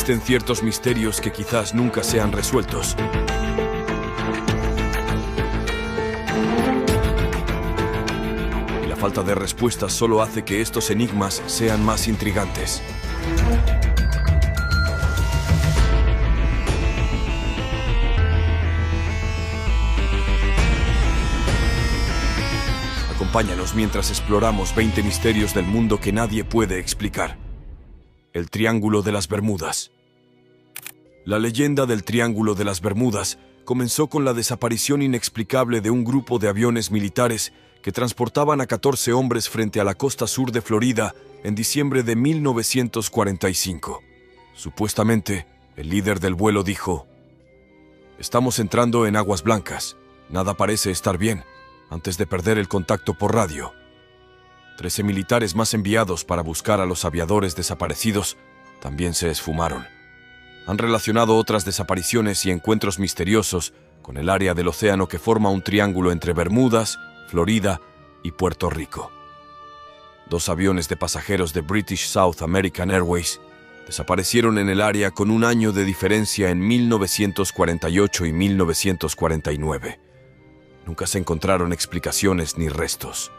existen ciertos misterios que quizás nunca sean resueltos. Y la falta de respuestas solo hace que estos enigmas sean más intrigantes. Acompáñanos mientras exploramos 20 misterios del mundo que nadie puede explicar. El Triángulo de las Bermudas. La leyenda del Triángulo de las Bermudas comenzó con la desaparición inexplicable de un grupo de aviones militares que transportaban a 14 hombres frente a la costa sur de Florida en diciembre de 1945. Supuestamente, el líder del vuelo dijo: "Estamos entrando en aguas blancas. Nada parece estar bien", antes de perder el contacto por radio. 13 militares más enviados para buscar a los aviadores desaparecidos también se esfumaron. Han relacionado otras desapariciones y encuentros misteriosos con el área del océano que forma un triángulo entre Bermudas, Florida y Puerto Rico. 2 aviones de pasajeros de British South American Airways desaparecieron en el área con un año de diferencia en 1948 y 1949. Nunca se encontraron explicaciones ni restos.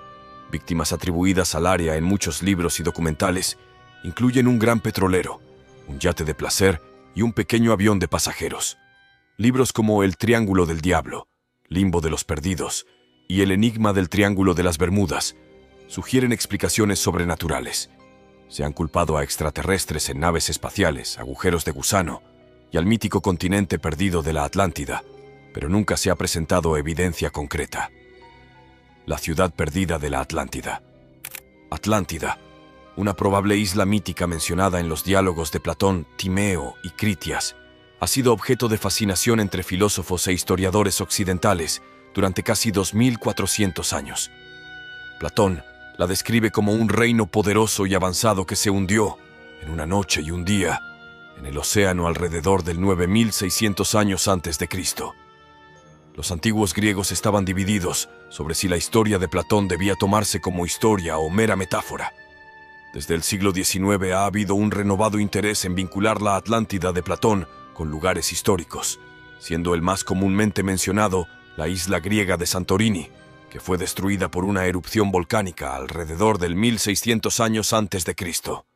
Víctimas atribuidas al área en muchos libros y documentales incluyen un gran petrolero, un yate de placer y un pequeño avión de pasajeros. Libros como El Triángulo del Diablo, Limbo de los Perdidos y El Enigma del Triángulo de las Bermudas sugieren explicaciones sobrenaturales. Se han culpado a extraterrestres en naves espaciales, agujeros de gusano y al mítico continente perdido de la Atlántida, pero nunca se ha presentado evidencia concreta. La ciudad perdida de la Atlántida. Atlántida, una probable isla mítica mencionada en los diálogos de Platón, Timeo y Critias, ha sido objeto de fascinación entre filósofos e historiadores occidentales durante casi 2400 años. Platón la describe como un reino poderoso y avanzado que se hundió en una noche y un día en el océano alrededor del 9600 años antes de Cristo. Los antiguos griegos estaban divididos sobre si la historia de Platón debía tomarse como historia o mera metáfora. Desde el siglo XIX ha habido un renovado interés en vincular la Atlántida de Platón con lugares históricos, siendo el más comúnmente mencionado la isla griega de Santorini, que fue destruida por una erupción volcánica alrededor del 1600 años antes de Cristo.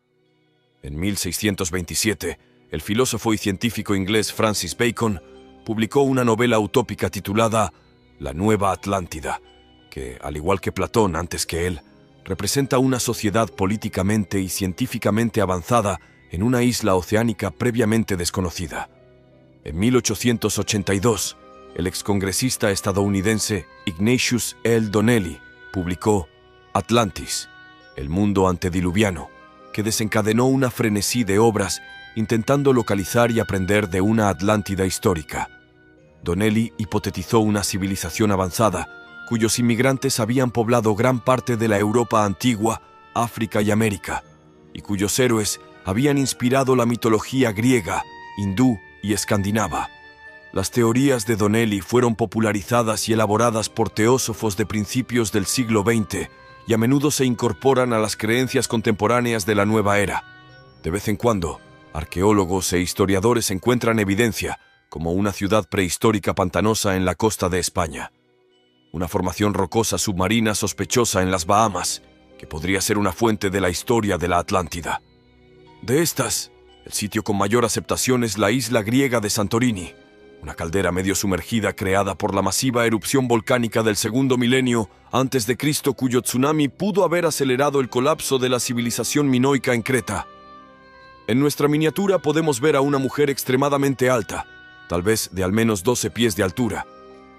En 1627, el filósofo y científico inglés Francis Bacon publicó una novela utópica titulada La Nueva Atlántida, que, al igual que Platón antes que él, representa una sociedad políticamente y científicamente avanzada en una isla oceánica previamente desconocida. En 1882, el excongresista estadounidense Ignatius L. Donnelly publicó Atlantis, el mundo antediluviano, que desencadenó una frenesí de obras intentando localizar y aprender de una Atlántida histórica. Donnelly hipotetizó una civilización avanzada, cuyos inmigrantes habían poblado gran parte de la Europa antigua, África y América, y cuyos héroes habían inspirado la mitología griega, hindú y escandinava. Las teorías de Donnelly fueron popularizadas y elaboradas por teósofos de principios del siglo XX y a menudo se incorporan a las creencias contemporáneas de la nueva era. De vez en cuando, arqueólogos e historiadores encuentran evidencia, como una ciudad prehistórica pantanosa en la costa de España, una formación rocosa submarina sospechosa en las Bahamas, que podría ser una fuente de la historia de la Atlántida. De estas, el sitio con mayor aceptación es la isla griega de Santorini, una caldera medio sumergida creada por la masiva erupción volcánica del segundo milenio antes de Cristo, cuyo tsunami pudo haber acelerado el colapso de la civilización minoica en Creta. En nuestra miniatura podemos ver a una mujer extremadamente alta, tal vez de al menos 12 pies de altura.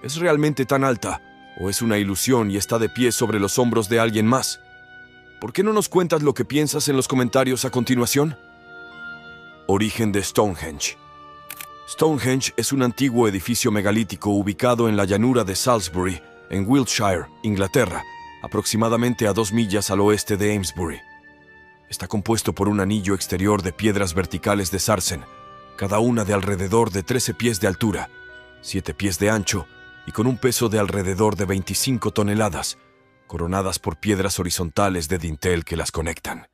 ¿Es realmente tan alta, o es una ilusión y está de pie sobre los hombros de alguien más? ¿Por qué no nos cuentas lo que piensas en los comentarios a continuación? Origen de Stonehenge. Stonehenge es un antiguo edificio megalítico ubicado en la llanura de Salisbury, en Wiltshire, Inglaterra, aproximadamente a 2 millas al oeste de Amesbury. Está compuesto por un anillo exterior de piedras verticales de sarsen, cada una de alrededor de 13 pies de altura, 7 pies de ancho y con un peso de alrededor de 25 toneladas, coronadas por piedras horizontales de dintel que las conectan.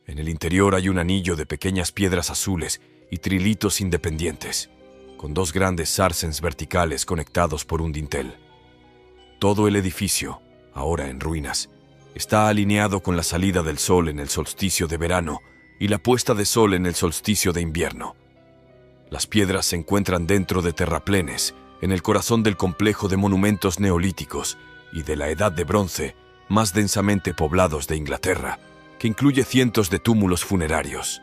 En el interior hay un anillo de pequeñas piedras azules y trilitos independientes, con dos grandes sarsens verticales conectados por un dintel. Todo el edificio, ahora en ruinas, está alineado con la salida del sol en el solsticio de verano y la puesta de sol en el solsticio de invierno. Las piedras se encuentran dentro de terraplenes, en el corazón del complejo de monumentos neolíticos y de la Edad de Bronce más densamente poblados de Inglaterra, que incluye cientos de túmulos funerarios.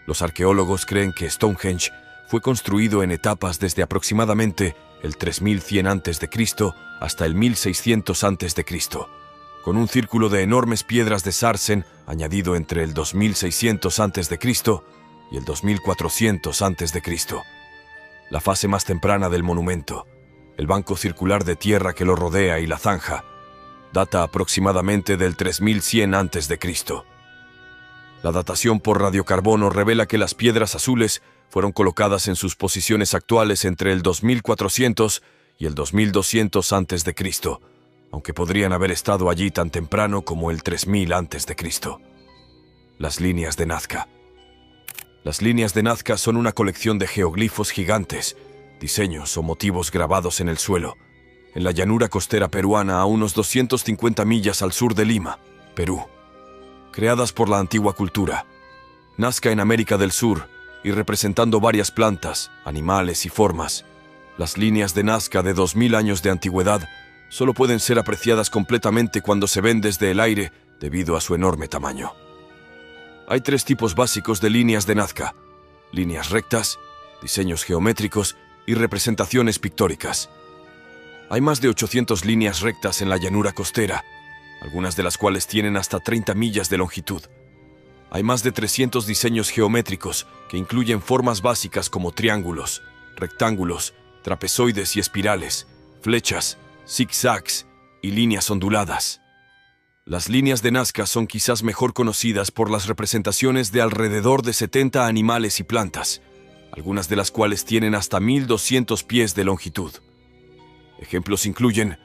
Los arqueólogos creen que Stonehenge fue construido en etapas desde aproximadamente el 3100 a.C. hasta el 1600 a.C., con un círculo de enormes piedras de sarsen añadido entre el 2600 a.C. y el 2400 a.C. La fase más temprana del monumento, el banco circular de tierra que lo rodea y la zanja, data aproximadamente del 3100 a.C. La datación por radiocarbono revela que las piedras azules fueron colocadas en sus posiciones actuales entre el 2400 y el 2200 a.C., aunque podrían haber estado allí tan temprano como el 3000 a.C. Las líneas de Nazca. Las líneas de Nazca son una colección de geoglifos gigantes, diseños o motivos grabados en el suelo, en la llanura costera peruana a unos 250 millas al sur de Lima, Perú. Creadas por la antigua cultura, Nazca en América del Sur y representando varias plantas, animales y formas, las líneas de Nazca de 2000 años de antigüedad solo pueden ser apreciadas completamente cuando se ven desde el aire debido a su enorme tamaño. Hay tres tipos básicos de líneas de Nazca: líneas rectas, diseños geométricos y representaciones pictóricas. Hay más de 800 líneas rectas en la llanura costera, algunas de las cuales tienen hasta 30 millas de longitud. Hay más de 300 diseños geométricos que incluyen formas básicas como triángulos, rectángulos, trapezoides y espirales, flechas, zigzags y líneas onduladas. Las líneas de Nazca son quizás mejor conocidas por las representaciones de alrededor de 70 animales y plantas, algunas de las cuales tienen hasta 1200 pies de longitud. Ejemplos incluyen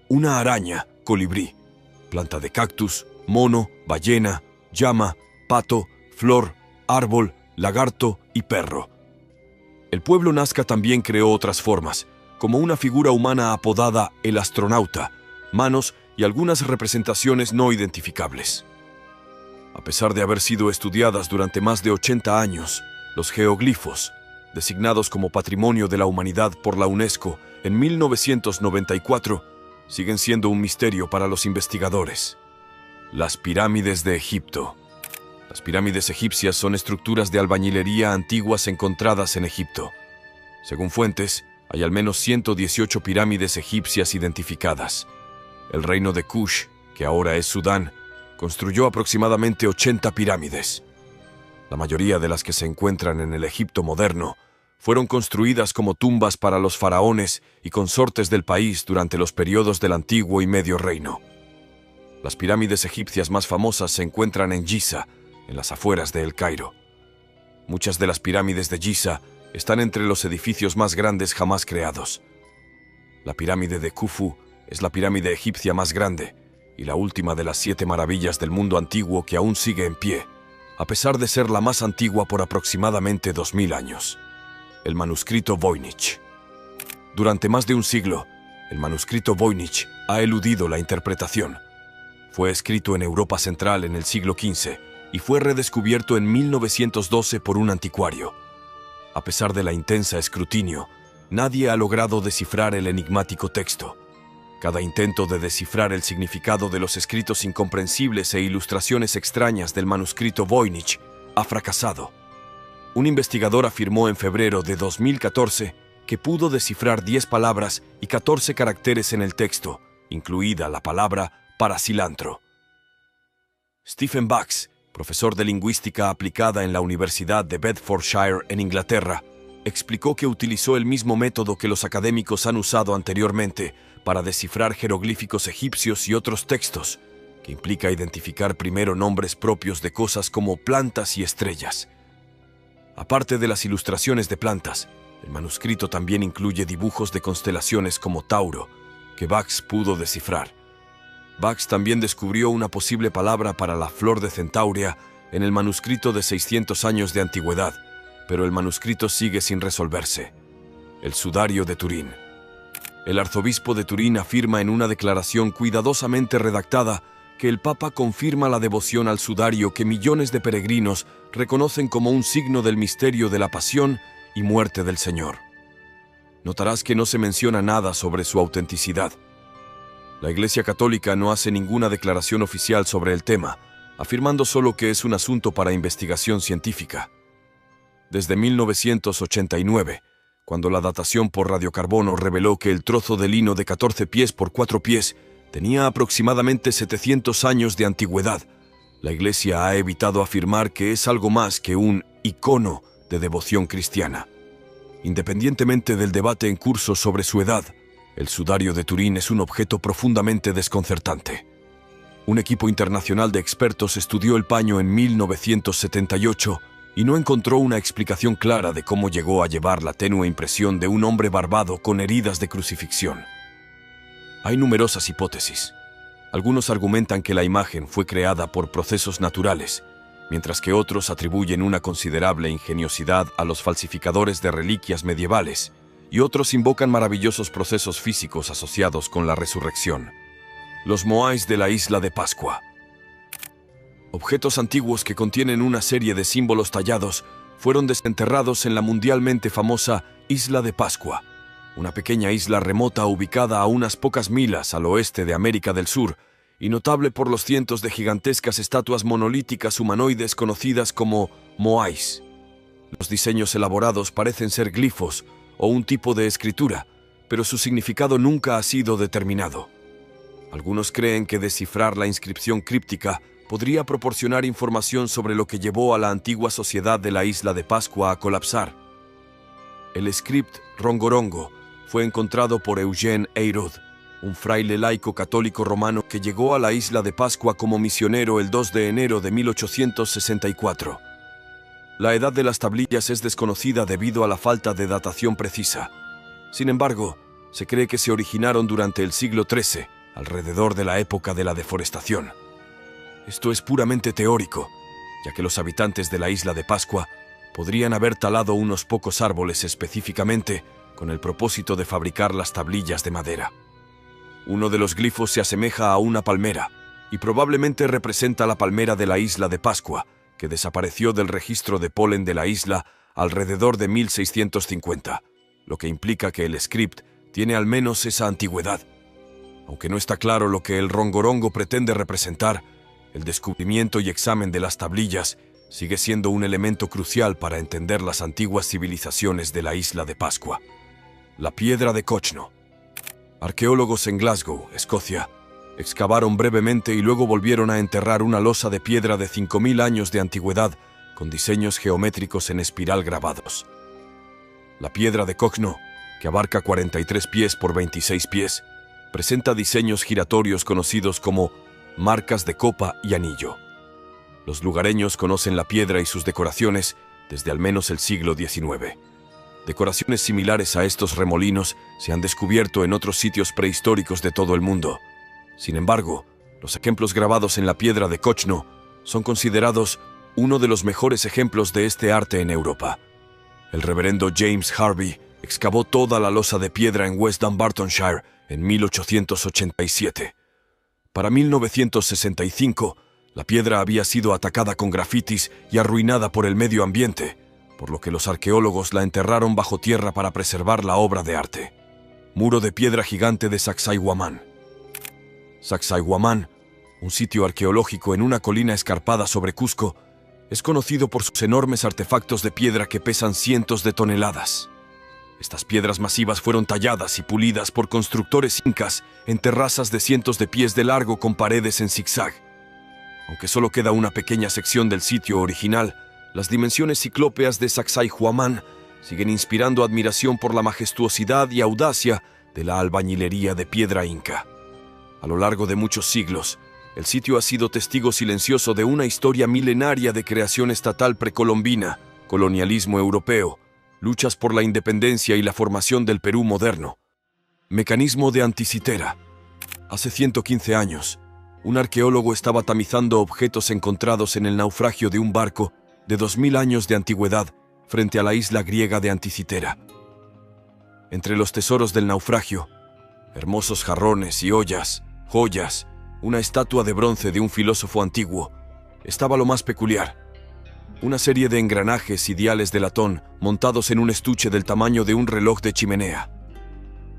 una araña, colibrí, planta de cactus, mono, ballena, llama, pato, flor, árbol, lagarto y perro. El pueblo Nazca también creó otras formas, como una figura humana apodada el astronauta, manos y algunas representaciones no identificables. A pesar de haber sido estudiadas durante más de 80 años, los geoglifos, designados como Patrimonio de la Humanidad por la UNESCO en 1994, siguen siendo un misterio para los investigadores. Las pirámides de Egipto. Las pirámides egipcias son estructuras de albañilería antiguas encontradas en Egipto. Según fuentes, hay al menos 118 pirámides egipcias identificadas. El reino de Kush, que ahora es Sudán, construyó aproximadamente 80 pirámides. La mayoría de las que se encuentran en el Egipto moderno fueron construidas como tumbas para los faraones y consortes del país durante los periodos del Antiguo y Medio Reino. Las pirámides egipcias más famosas se encuentran en Giza, en las afueras de El Cairo. Muchas de las pirámides de Giza están entre los edificios más grandes jamás creados. La pirámide de Khufu es la pirámide egipcia más grande y la última de las 7 maravillas del mundo antiguo que aún sigue en pie, a pesar de ser la más antigua por aproximadamente 2000 años. El manuscrito Voynich. Durante más de un siglo, el manuscrito Voynich ha eludido la interpretación. Fue escrito en Europa Central en el siglo XV y fue redescubierto en 1912 por un anticuario. A pesar de la intensa escrutinio, nadie ha logrado descifrar el enigmático texto. Cada intento de descifrar el significado de los escritos incomprensibles e ilustraciones extrañas del manuscrito Voynich ha fracasado. Un investigador afirmó en febrero de 2014 que pudo descifrar 10 palabras y 14 caracteres en el texto, incluida la palabra para cilantro. Stephen Bax, profesor de lingüística aplicada en la Universidad de Bedfordshire en Inglaterra, explicó que utilizó el mismo método que los académicos han usado anteriormente para descifrar jeroglíficos egipcios y otros textos, que implica identificar primero nombres propios de cosas como plantas y estrellas. Aparte de las ilustraciones de plantas, el manuscrito también incluye dibujos de constelaciones como Tauro, que Bax pudo descifrar. Bax también descubrió una posible palabra para la flor de Centaurea en el manuscrito de 600 años de antigüedad, pero el manuscrito sigue sin resolverse. El Sudario de Turín. El arzobispo de Turín afirma en una declaración cuidadosamente redactada que el Papa confirma la devoción al sudario que millones de peregrinos reconocen como un signo del misterio de la pasión y muerte del Señor. Notarás que no se menciona nada sobre su autenticidad. La Iglesia Católica no hace ninguna declaración oficial sobre el tema, afirmando solo que es un asunto para investigación científica. Desde 1989, cuando la datación por radiocarbono reveló que el trozo de lino de 14 pies por 4 pies tenía aproximadamente 700 años de antigüedad, la Iglesia ha evitado afirmar que es algo más que un icono de devoción cristiana. Independientemente del debate en curso sobre su edad, el Sudario de Turín es un objeto profundamente desconcertante. Un equipo internacional de expertos estudió el paño en 1978 y no encontró una explicación clara de cómo llegó a llevar la tenue impresión de un hombre barbado con heridas de crucifixión. Hay numerosas hipótesis. Algunos argumentan que la imagen fue creada por procesos naturales, mientras que otros atribuyen una considerable ingeniosidad a los falsificadores de reliquias medievales, y otros invocan maravillosos procesos físicos asociados con la resurrección. Los moais de la isla de Pascua. Objetos antiguos que contienen una serie de símbolos tallados fueron desenterrados en la mundialmente famosa Isla de Pascua, una pequeña isla remota ubicada a unas pocas millas al oeste de América del Sur y notable por los cientos de gigantescas estatuas monolíticas humanoides conocidas como moais. Los diseños elaborados parecen ser glifos o un tipo de escritura, pero su significado nunca ha sido determinado. Algunos creen que descifrar la inscripción críptica podría proporcionar información sobre lo que llevó a la antigua sociedad de la isla de Pascua a colapsar. El script rongorongo fue encontrado por Eugène Eyraud, un fraile laico católico romano que llegó a la isla de Pascua como misionero el 2 de enero de 1864. La edad de las tablillas es desconocida debido a la falta de datación precisa. Sin embargo, se cree que se originaron durante el siglo XIII, alrededor de la época de la deforestación. Esto es puramente teórico, ya que los habitantes de la isla de Pascua podrían haber talado unos pocos árboles específicamente con el propósito de fabricar las tablillas de madera. Uno de los glifos se asemeja a una palmera y probablemente representa la palmera de la isla de Pascua, que desapareció del registro de polen de la isla alrededor de 1650, lo que implica que el script tiene al menos esa antigüedad. Aunque no está claro lo que el rongorongo pretende representar, el descubrimiento y examen de las tablillas sigue siendo un elemento crucial para entender las antiguas civilizaciones de la isla de Pascua. La piedra de Cochno. Arqueólogos en Glasgow, Escocia, excavaron brevemente y luego volvieron a enterrar una losa de piedra de 5000 años de antigüedad con diseños geométricos en espiral grabados. La piedra de Cochno, que abarca 43 pies por 26 pies, presenta diseños giratorios conocidos como marcas de copa y anillo. Los lugareños conocen la piedra y sus decoraciones desde al menos el siglo XIX. Decoraciones similares a estos remolinos se han descubierto en otros sitios prehistóricos de todo el mundo. Sin embargo, los ejemplos grabados en la piedra de Cochno son considerados uno de los mejores ejemplos de este arte en Europa. El reverendo James Harvey excavó toda la losa de piedra en West Dunbartonshire en 1887. Para 1965, la piedra había sido atacada con grafitis y arruinada por el medio ambiente, por lo que los arqueólogos la enterraron bajo tierra para preservar la obra de arte. Muro de piedra gigante de Sacsayhuamán. Sacsayhuamán, un sitio arqueológico en una colina escarpada sobre Cusco, es conocido por sus enormes artefactos de piedra que pesan cientos de toneladas. Estas piedras masivas fueron talladas y pulidas por constructores incas en terrazas de cientos de pies de largo con paredes en zigzag. Aunque solo queda una pequeña sección del sitio original, las dimensiones ciclópeas de Sacsayhuamán siguen inspirando admiración por la majestuosidad y audacia de la albañilería de piedra inca. A lo largo de muchos siglos, el sitio ha sido testigo silencioso de una historia milenaria de creación estatal precolombina, colonialismo europeo, luchas por la independencia y la formación del Perú moderno. Mecanismo de Anticitera. Hace 115 años, un arqueólogo estaba tamizando objetos encontrados en el naufragio de un barco de 2000 años de antigüedad frente a la isla griega de Anticitera. Entre los tesoros del naufragio, hermosos jarrones y ollas, joyas, una estatua de bronce de un filósofo antiguo, estaba lo más peculiar: una serie de engranajes y diales de latón montados en un estuche del tamaño de un reloj de chimenea.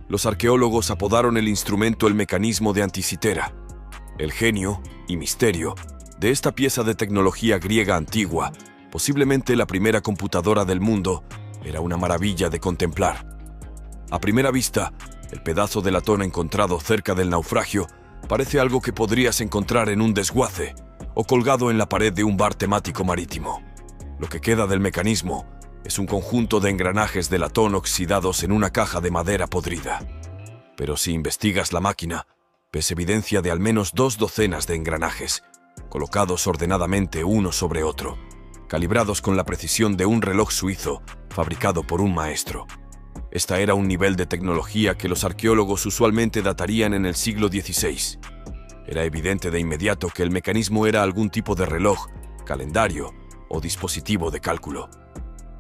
Los arqueólogos apodaron el instrumento el mecanismo de Anticitera. El genio y misterio de esta pieza de tecnología griega antigua, posiblemente la primera computadora del mundo, era una maravilla de contemplar. A primera vista, el pedazo de latón encontrado cerca del naufragio parece algo que podrías encontrar en un desguace o colgado en la pared de un bar temático marítimo. Lo que queda del mecanismo es un conjunto de engranajes de latón oxidados en una caja de madera podrida. Pero si investigas la máquina, ves evidencia de al menos 2 docenas de engranajes, colocados ordenadamente uno sobre otro, calibrados con la precisión de un reloj suizo fabricado por un maestro. Esta era un nivel de tecnología que los arqueólogos usualmente datarían en el siglo XVI. Era evidente de inmediato que el mecanismo era algún tipo de reloj, calendario o dispositivo de cálculo.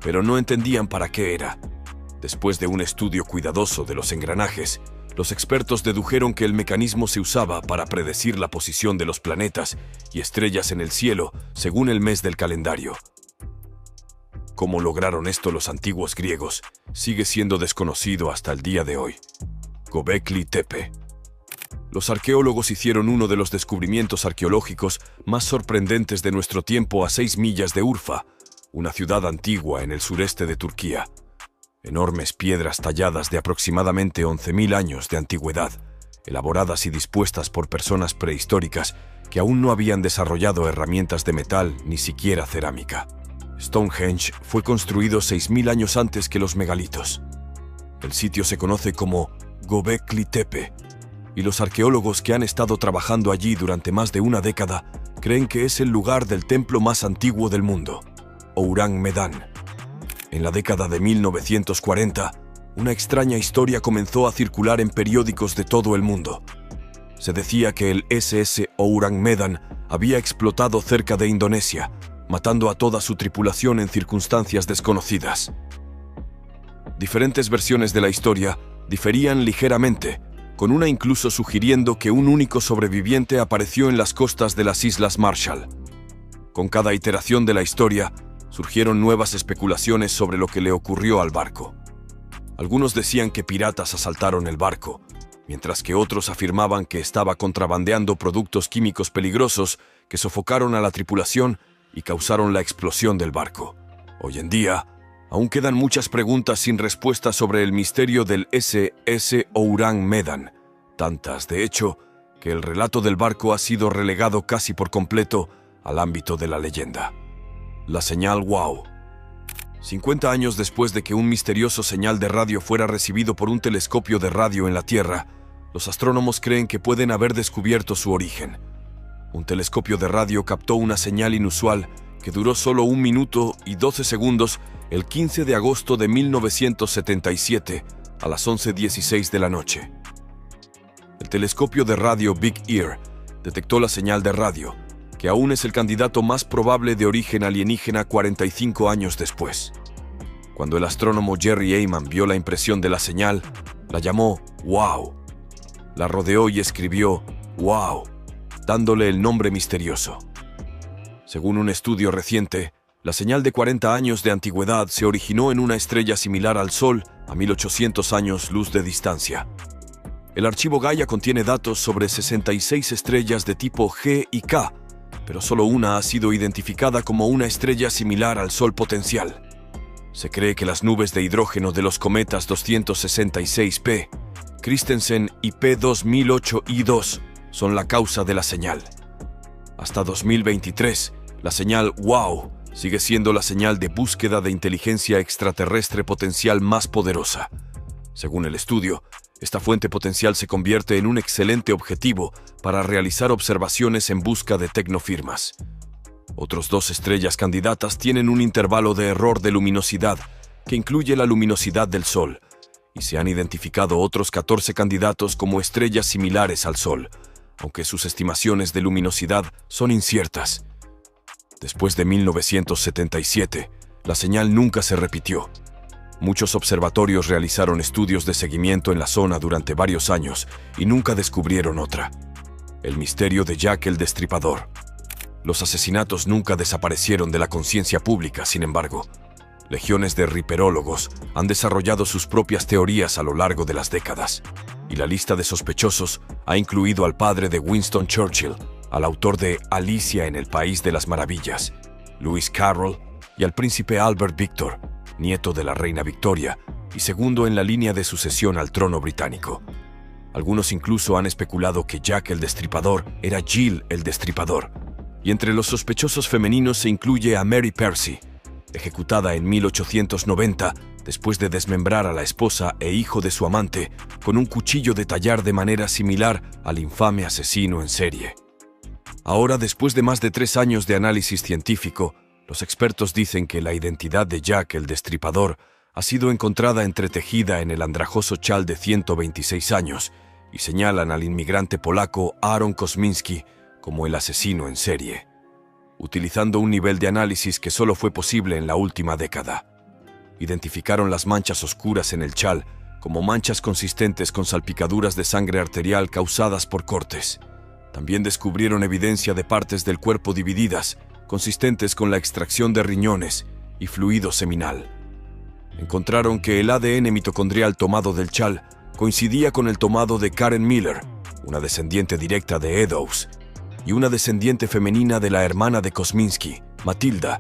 Pero no entendían para qué era. Después de un estudio cuidadoso de los engranajes, los expertos dedujeron que el mecanismo se usaba para predecir la posición de los planetas y estrellas en el cielo según el mes del calendario. Cómo lograron esto los antiguos griegos sigue siendo desconocido hasta el día de hoy. Göbekli Tepe. Los arqueólogos hicieron uno de los descubrimientos arqueológicos más sorprendentes de nuestro tiempo a 6 millas de Urfa, una ciudad antigua en el sureste de Turquía. Enormes piedras talladas de aproximadamente 11.000 años de antigüedad, elaboradas y dispuestas por personas prehistóricas que aún no habían desarrollado herramientas de metal ni siquiera cerámica. Stonehenge fue construido 6.000 años antes que los megalitos. El sitio se conoce como Göbekli Tepe, y los arqueólogos que han estado trabajando allí durante más de una década creen que es el lugar del templo más antiguo del mundo, Ourang Medan. En la década de 1940, una extraña historia comenzó a circular en periódicos de todo el mundo. Se decía que el SS Ourang Medan había explotado cerca de Indonesia, matando a toda su tripulación en circunstancias desconocidas. Diferentes versiones de la historia diferían ligeramente, con una incluso sugiriendo que un único sobreviviente apareció en las costas de las Islas Marshall. Con cada iteración de la historia, surgieron nuevas especulaciones sobre lo que le ocurrió al barco. Algunos decían que piratas asaltaron el barco, mientras que otros afirmaban que estaba contrabandeando productos químicos peligrosos que sofocaron a la tripulación y causaron la explosión del barco. Hoy en día, aún quedan muchas preguntas sin respuesta sobre el misterio del SS Ourang Medan, tantas, de hecho, que el relato del barco ha sido relegado casi por completo al ámbito de la leyenda. La señal WOW. 50 años después de que un misterioso señal de radio fuera recibido por un telescopio de radio en la Tierra, los astrónomos creen que pueden haber descubierto su origen. Un telescopio de radio captó una señal inusual que duró solo 1 minuto y 12 segundos el 15 de agosto de 1977 a las 11:16 de la noche. El telescopio de radio Big Ear detectó la señal de radio, que aún es el candidato más probable de origen alienígena 45 años después. Cuando el astrónomo Jerry Eyman vio la impresión de la señal, la llamó WOW. La rodeó y escribió WOW, dándole el nombre misterioso. Según un estudio reciente, la señal de 40 años de antigüedad se originó en una estrella similar al Sol a 1800 años luz de distancia. El archivo Gaia contiene datos sobre 66 estrellas de tipo G y K, pero solo una ha sido identificada como una estrella similar al Sol potencial. Se cree que las nubes de hidrógeno de los cometas 266P, Christensen y P2008I2 son la causa de la señal. Hasta 2023, la señal WOW sigue siendo la señal de búsqueda de inteligencia extraterrestre potencial más poderosa. Según el estudio, esta fuente potencial se convierte en un excelente objetivo para realizar observaciones en busca de tecnofirmas. Otros 2 estrellas candidatas tienen un intervalo de error de luminosidad que incluye la luminosidad del Sol, y se han identificado otros 14 candidatos como estrellas similares al Sol, aunque sus estimaciones de luminosidad son inciertas. Después de 1977, La señal nunca se repitió. Muchos observatorios realizaron estudios de seguimiento en la zona durante varios años y nunca descubrieron otra. El misterio de Jack el Destripador. Los asesinatos nunca desaparecieron de la conciencia pública, sin embargo. Legiones de riperólogos han desarrollado sus propias teorías a lo largo de las décadas, y la lista de sospechosos ha incluido al padre de Winston Churchill, al autor de Alicia en el País de las Maravillas, Lewis Carroll, y al príncipe Albert Victor, nieto de la reina Victoria y segundo en la línea de sucesión al trono británico. Algunos incluso han especulado que Jack el Destripador era Jill el Destripador, y entre los sospechosos femeninos se incluye a Mary Percy, ejecutada en 1890 después de desmembrar a la esposa e hijo de su amante con un cuchillo de tallar de manera similar al infame asesino en serie. Ahora, después de más de 3 años de análisis científico, los expertos dicen que la identidad de Jack el Destripador ha sido encontrada entretejida en el andrajoso chal de 126 años y señalan al inmigrante polaco Aaron Kosminski como el asesino en serie, utilizando un nivel de análisis que solo fue posible en la última década. Identificaron las manchas oscuras en el chal como manchas consistentes con salpicaduras de sangre arterial causadas por cortes. También descubrieron evidencia de partes del cuerpo divididas, consistentes con la extracción de riñones y fluido seminal. Encontraron que el ADN mitocondrial tomado del chal coincidía con el tomado de Karen Miller, una descendiente directa de Eddowes, y una descendiente femenina de la hermana de Kosminski, Matilda,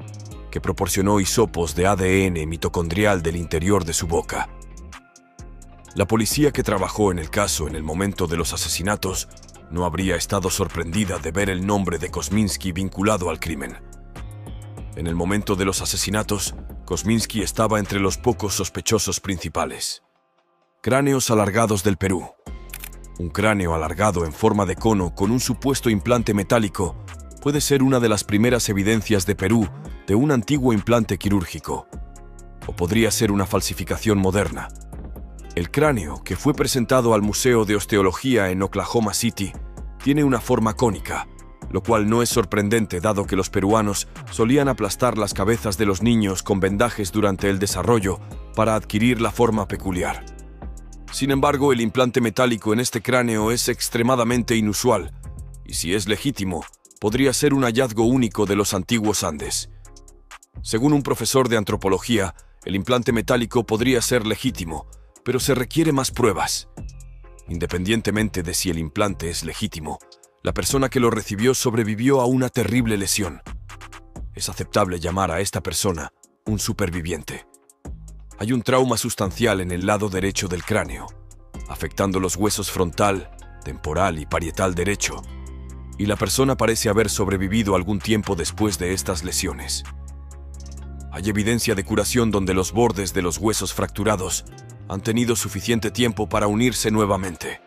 que proporcionó hisopos de ADN mitocondrial del interior de su boca. La policía que trabajó en el caso en el momento de los asesinatos no habría estado sorprendida de ver el nombre de Kosminski vinculado al crimen. En el momento de los asesinatos, Kosminski estaba entre los pocos sospechosos principales. Cráneos alargados del Perú. Un cráneo alargado en forma de cono con un supuesto implante metálico puede ser una de las primeras evidencias de Perú de un antiguo implante quirúrgico, o podría ser una falsificación moderna. El cráneo, que fue presentado al Museo de Osteología en Oklahoma City, tiene una forma cónica, lo cual no es sorprendente dado que los peruanos solían aplastar las cabezas de los niños con vendajes durante el desarrollo para adquirir la forma peculiar. Sin embargo, el implante metálico en este cráneo es extremadamente inusual, y si es legítimo, podría ser un hallazgo único de los antiguos Andes. Según un profesor de antropología, el implante metálico podría ser legítimo, pero se requiere más pruebas. Independientemente de si el implante es legítimo, la persona que lo recibió sobrevivió a una terrible lesión. Es aceptable llamar a esta persona un superviviente. Hay un trauma sustancial en el lado derecho del cráneo, afectando los huesos frontal, temporal y parietal derecho, y la persona parece haber sobrevivido algún tiempo después de estas lesiones. Hay evidencia de curación donde los bordes de los huesos fracturados han tenido suficiente tiempo para unirse nuevamente.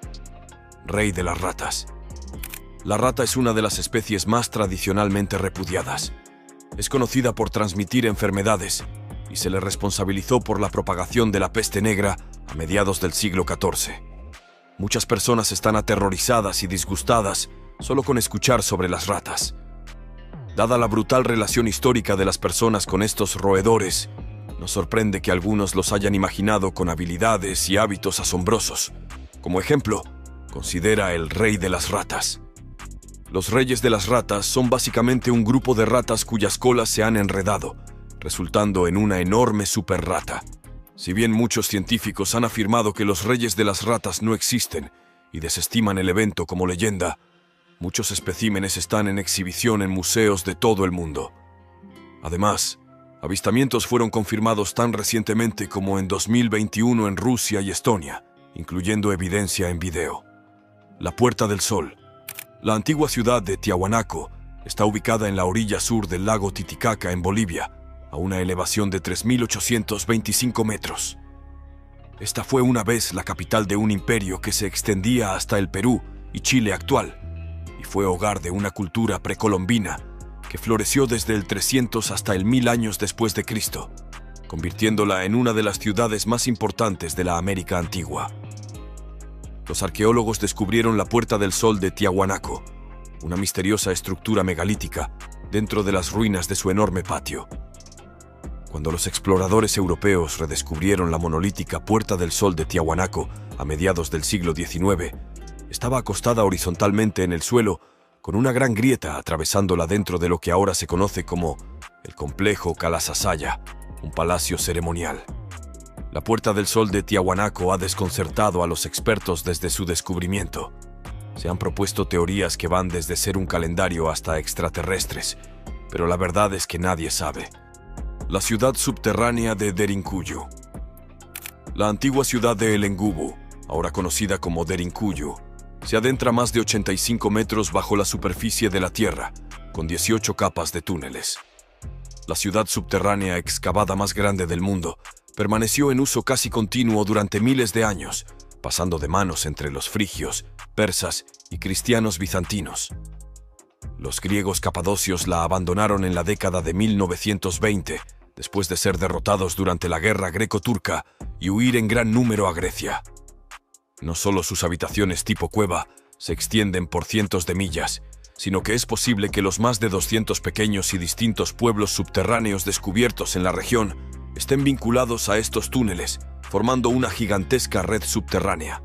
Rey de las ratas. La rata es una de las especies más tradicionalmente repudiadas. Es conocida por transmitir enfermedades y se le responsabilizó por la propagación de la peste negra a mediados del siglo XIV. Muchas personas están aterrorizadas y disgustadas solo con escuchar sobre las ratas. Dada la brutal relación histórica de las personas con estos roedores, nos sorprende que algunos los hayan imaginado con habilidades y hábitos asombrosos. Como ejemplo, considera el rey de las ratas. Los reyes de las ratas son básicamente un grupo de ratas cuyas colas se han enredado, resultando en una enorme superrata. Si bien muchos científicos han afirmado que los reyes de las ratas no existen y desestiman el evento como leyenda, muchos especímenes están en exhibición en museos de todo el mundo. Además, avistamientos fueron confirmados tan recientemente como en 2021 en Rusia y Estonia, incluyendo evidencia en video. La Puerta del Sol. La antigua ciudad de Tiahuanaco está ubicada en la orilla sur del lago Titicaca en Bolivia, a una elevación de 3.825 metros. Esta fue una vez la capital de un imperio que se extendía hasta el Perú y Chile actual, y fue hogar de una cultura precolombina que floreció desde el 300 hasta el 1000 años después de Cristo, convirtiéndola en una de las ciudades más importantes de la América antigua. Los arqueólogos descubrieron la Puerta del Sol de Tiahuanaco, una misteriosa estructura megalítica dentro de las ruinas de su enorme patio. Cuando los exploradores europeos redescubrieron la monolítica Puerta del Sol de Tiahuanaco a mediados del siglo XIX, estaba acostada horizontalmente en el suelo con una gran grieta atravesándola dentro de lo que ahora se conoce como el complejo Calasasaya, un palacio ceremonial. La Puerta del Sol de Tiahuanaco ha desconcertado a los expertos desde su descubrimiento. Se han propuesto teorías que van desde ser un calendario hasta extraterrestres, pero la verdad es que nadie sabe. La ciudad subterránea de Derinkuyu. La antigua ciudad de Elengubu, ahora conocida como Derinkuyu, se adentra más de 85 metros bajo la superficie de la Tierra, con 18 capas de túneles. La ciudad subterránea excavada más grande del mundo permaneció en uso casi continuo durante miles de años, pasando de manos entre los frigios, persas y cristianos bizantinos. Los griegos capadocios la abandonaron en la década de 1920, después de ser derrotados durante la guerra greco-turca y huir en gran número a Grecia. No solo sus habitaciones tipo cueva se extienden por cientos de millas, sino que es posible que los más de 200 pequeños y distintos pueblos subterráneos descubiertos en la región estén vinculados a estos túneles, formando una gigantesca red subterránea.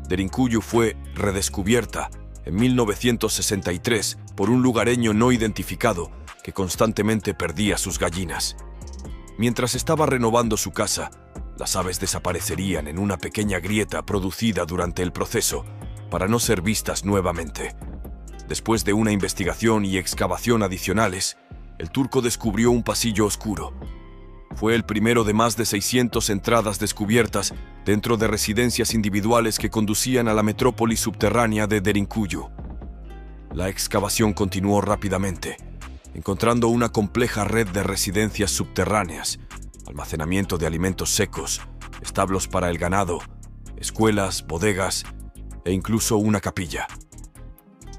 Derinkuyu fue redescubierta en 1963 por un lugareño no identificado que constantemente perdía sus gallinas. Mientras estaba renovando su casa, las aves desaparecerían en una pequeña grieta producida durante el proceso para no ser vistas nuevamente. Después de una investigación y excavación adicionales, el turco descubrió un pasillo oscuro. Fue el primero de más de 600 entradas descubiertas dentro de residencias individuales que conducían a la metrópoli subterránea de Derinkuyu. La excavación continuó rápidamente, encontrando una compleja red de residencias subterráneas, almacenamiento de alimentos secos, establos para el ganado, escuelas, bodegas e incluso una capilla.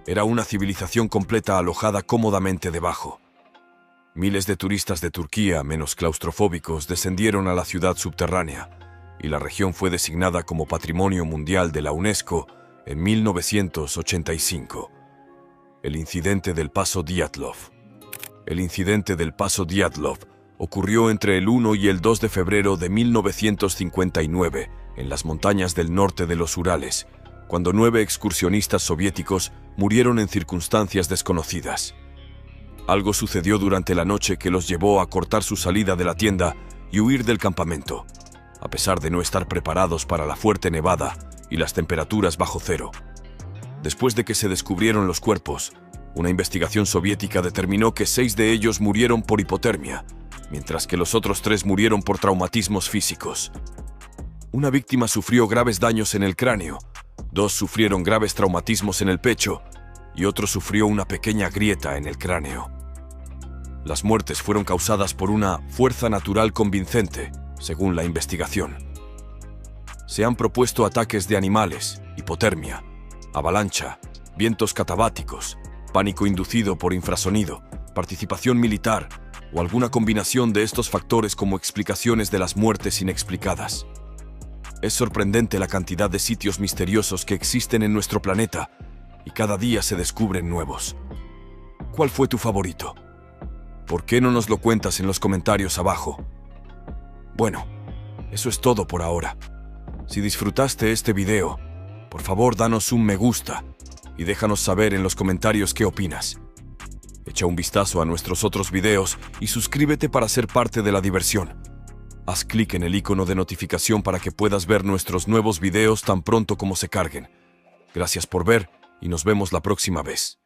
Era una civilización completa alojada cómodamente debajo. Miles de turistas de Turquía, menos claustrofóbicos, descendieron a la ciudad subterránea y la región fue designada como Patrimonio Mundial de la UNESCO en 1985. El incidente del Paso Dyatlov. El incidente del Paso Dyatlov ocurrió entre el 1 y el 2 de febrero de 1959 en las montañas del norte de los Urales, cuando 9 excursionistas soviéticos murieron en circunstancias desconocidas. Algo sucedió durante la noche que los llevó a cortar su salida de la tienda y huir del campamento, a pesar de no estar preparados para la fuerte nevada y las temperaturas bajo cero. Después de que se descubrieron los cuerpos, una investigación soviética determinó que 6 de ellos murieron por hipotermia, mientras que los otros 3 murieron por traumatismos físicos. Una víctima sufrió graves daños en el cráneo, 2 sufrieron graves traumatismos en el pecho y otro sufrió una pequeña grieta en el cráneo. Las muertes fueron causadas por una fuerza natural convincente, según la investigación. Se han propuesto ataques de animales, hipotermia, avalancha, vientos catabáticos, pánico inducido por infrasonido, participación militar o alguna combinación de estos factores como explicaciones de las muertes inexplicadas. Es sorprendente la cantidad de sitios misteriosos que existen en nuestro planeta y cada día se descubren nuevos. ¿Cuál fue tu favorito? ¿Por qué no nos lo cuentas en los comentarios abajo? Bueno, eso es todo por ahora. Si disfrutaste este video, por favor danos un me gusta y déjanos saber en los comentarios qué opinas. Echa un vistazo a nuestros otros videos y suscríbete para ser parte de la diversión. Haz clic en el icono de notificación para que puedas ver nuestros nuevos videos tan pronto como se carguen. Gracias por ver y nos vemos la próxima vez.